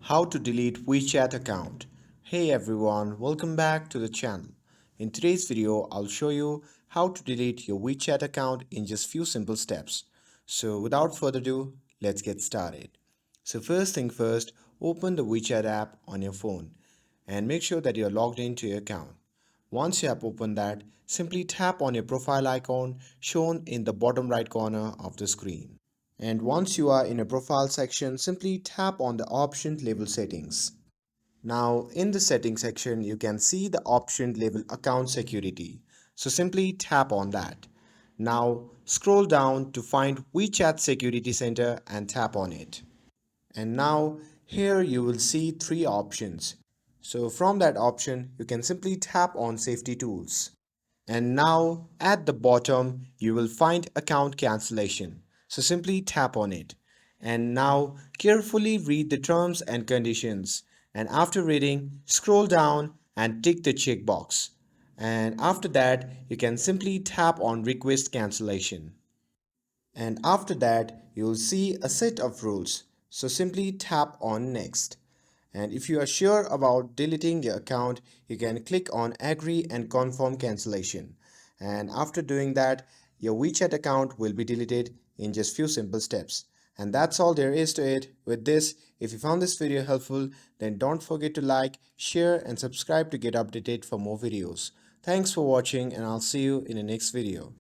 How to delete WeChat account. Hey everyone, welcome back to the channel. In today's video, I'll show you how to delete your WeChat account in just few simple steps. So without further ado, let's get started. So first thing first, open the WeChat app on your phone and make sure that you're logged into your account. Once you have opened that, simply tap on your profile icon shown in the bottom right corner of the screen. And once you are in a profile section, simply tap on the option label settings. Now in the settings section, you can see the option label account security. So simply tap on that. Now scroll down to find WeChat Security Center and tap on it. And now here you will see three options. So from that option, you can simply tap on safety tools. And now at the bottom, you will find account cancellation. So simply tap on it. And now carefully read the terms and conditions. And after reading, scroll down and tick the checkbox. And after that, you can simply tap on request cancellation. And after that, you'll see a set of rules. So simply tap on next. And if you are sure about deleting your account, you can click on agree and confirm cancellation. And after doing that, your WeChat account will be deleted in just few simple steps. And that's all there is to it. With this, if you found this video helpful, then don't forget to like, share and subscribe to get updated for more videos. Thanks for watching and I'll see you in the next video.